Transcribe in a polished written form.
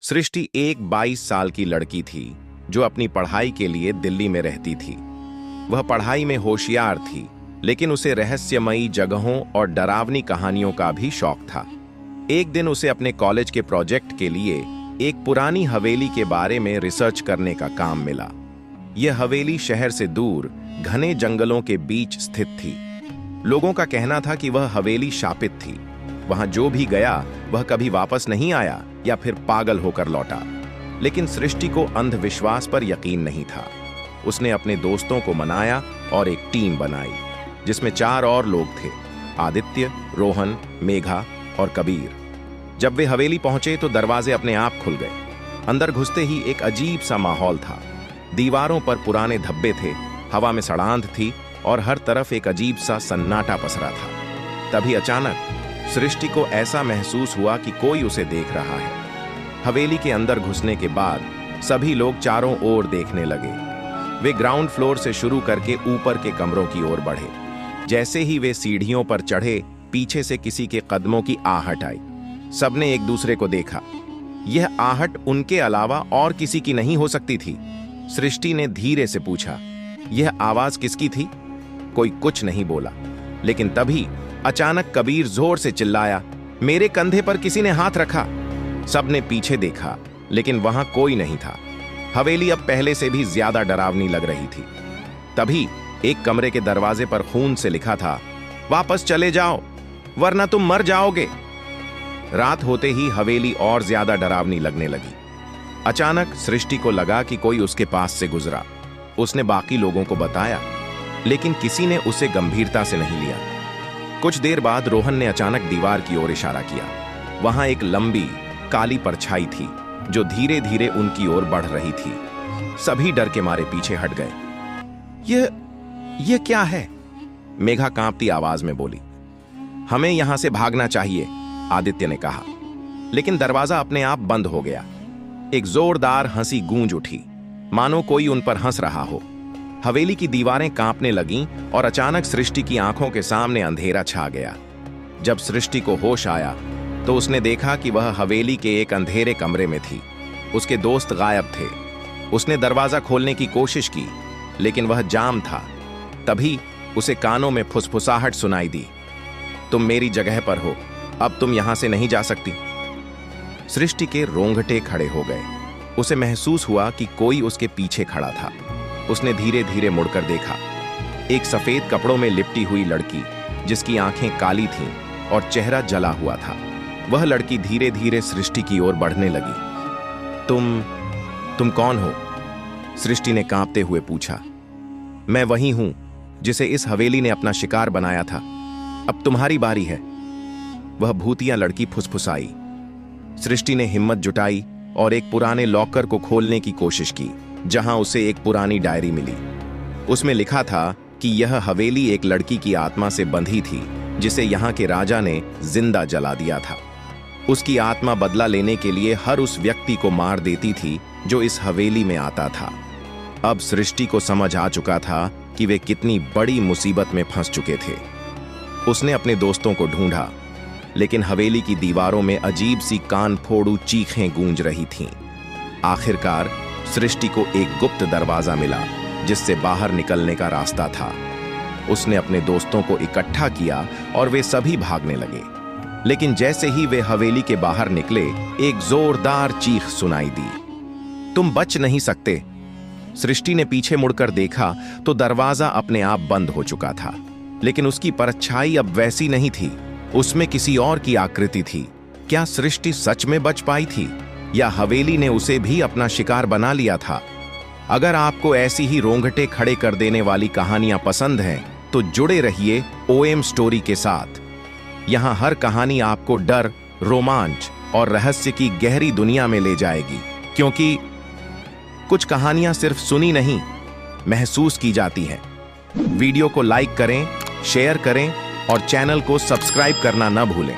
सृष्टि एक 22 साल की लड़की थी जो अपनी पढ़ाई के लिए दिल्ली में रहती थी। वह पढ़ाई में होशियार थी, लेकिन उसे रहस्यमयी जगहों और डरावनी कहानियों का भी शौक था। एक दिन उसे अपने कॉलेज के प्रोजेक्ट के लिए एक पुरानी हवेली के बारे में रिसर्च करने का काम मिला। यह हवेली शहर से दूर घने जंगलों के बीच स्थित थी। लोगों का कहना था कि वह हवेली शापित थी। वहां जो भी गया वह कभी वापस नहीं आया या फिर पागल होकर लौटा। लेकिन सृष्टि को अंधविश्वास पर यकीन नहीं था। उसने अपने दोस्तों को मनाया और एक टीम बनाई जिसमें 4 और लोग थे, आदित्य, रोहन, मेघा और कबीर। जब वे हवेली पहुंचे तो दरवाजे अपने आप खुल गए। अंदर घुसते ही एक अजीब सा माहौल था। दीवारों पर पुराने धब्बे थे, हवा में सड़ांध थी और हर तरफ एक अजीब सा सन्नाटा पसरा था। तभी अचानक सृष्टि को ऐसा महसूस हुआ कि कोई उसे देख रहा है। हवेली के अंदर घुसने के बाद सभी लोग चारों ओर देखने लगे। वे ग्राउंड फ्लोर से शुरू करके ऊपर के कमरों की ओर बढ़े। जैसे ही वे सीढ़ियों पर चढ़े, पीछे से किसी के कदमों की आहट आई। सबने एक दूसरे को देखा। यह आहट उनके अलावा और किसी की नहीं हो सकती थी। सृष्टि ने धीरे से पूछा, यह आवाज किसकी थी? कोई कुछ नहीं बोला। लेकिन तभी अचानक कबीर जोर से चिल्लाया, मेरे कंधे पर किसी ने हाथ रखा। सबने पीछे देखा, लेकिन वहां कोई नहीं था। हवेली अब पहले से भी ज्यादा डरावनी लग रही थी। तभी एक कमरे के दरवाजे पर खून से लिखा था, वापस चले जाओ वरना तुम मर जाओगे। रात होते ही हवेली और ज्यादा डरावनी लगने लगी। अचानक सृष्टि को लगा कि कोई उसके पास से गुजरा। उसने बाकी लोगों को बताया, लेकिन किसी ने उसे गंभीरता से नहीं लिया। कुछ देर बाद रोहन ने अचानक दीवार की ओर इशारा किया। वहां एक लंबी काली परछाई थी जो धीरे धीरे उनकी ओर बढ़ रही थी। सभी डर के मारे पीछे हट गए। यह क्या है? मेघा कांपती आवाज में बोली। हमें यहां से भागना चाहिए, आदित्य ने कहा। लेकिन दरवाजा अपने आप बंद हो गया। एक जोरदार हंसी गूंज उठी, मानो कोई उन पर हंस रहा हो। हवेली की दीवारें कांपने लगीं और अचानक सृष्टि की आंखों के सामने अंधेरा छा गया। जब सृष्टि को होश आया तो उसने देखा कि वह हवेली के एक अंधेरे कमरे में थी। उसके दोस्त गायब थे। उसने दरवाजा खोलने की कोशिश की, लेकिन वह जाम था। तभी उसे कानों में फुसफुसाहट सुनाई दी, तुम मेरी जगह पर हो, अब तुम यहां से नहीं जा सकती। सृष्टि के रोंगटे खड़े हो गए। उसे महसूस हुआ कि कोई उसके पीछे खड़ा था। उसने धीरे धीरे मुड़कर देखा। एक सफेद कपड़ों में लिपटी हुई लड़की, जिसकी आंखें काली थीं और चेहरा जला हुआ था। वह लड़की धीरे धीरे सृष्टि की ओर बढ़ने लगी। तुम कौन हो? सृष्टि ने कांपते हुए पूछा। मैं वही हूं जिसे इस हवेली ने अपना शिकार बनाया था। अब तुम्हारी बारी है, वह भूतिया लड़की फुसफुसाई। सृष्टि ने हिम्मत जुटाई और एक पुराने लॉकर को खोलने की कोशिश की, जहां उसे एक पुरानी डायरी मिली। उसमें लिखा था कि यह हवेली एक लड़की की आत्मा से बंधी थी जिसे यहां के राजा ने जिंदा जला दिया था। उसकी आत्मा बदला लेने के लिए हर उस व्यक्ति को मार देती थी जो इस हवेली में आता था। अब सृष्टि को समझ आ चुका था कि वे कितनी बड़ी मुसीबत में फंस चुके थे। उसने अपने दोस्तों को ढूंढा, लेकिन हवेली की दीवारों में अजीब सी कान फोड़ू चीखें गूंज रही थीं। आखिरकार सृष्टि को एक गुप्त दरवाजा मिला जिससे बाहर निकलने का रास्ता था। उसने अपने दोस्तों को इकट्ठा किया और वे सभी भागने लगे। लेकिन जैसे ही वे हवेली के बाहर निकले, एक जोरदार चीख सुनाई दी, तुम बच नहीं सकते। सृष्टि ने पीछे मुड़कर देखा तो दरवाजा अपने आप बंद हो चुका था, लेकिन उसकी परछाई अब वैसी नहीं थी। उसमें किसी और की आकृति थी। क्या सृष्टि सच में बच पाई थी या हवेली ने उसे भी अपना शिकार बना लिया था? अगर आपको ऐसी ही रोंगटे खड़े कर देने वाली कहानियां पसंद हैं तो जुड़े रहिए ओएम स्टोरी के साथ। यहां हर कहानी आपको डर, रोमांच और रहस्य की गहरी दुनिया में ले जाएगी, क्योंकि कुछ कहानियां सिर्फ सुनी नहीं, महसूस की जाती हैं। वीडियो को लाइक करें, शेयर करें और चैनल को सब्सक्राइब करना न भूलें।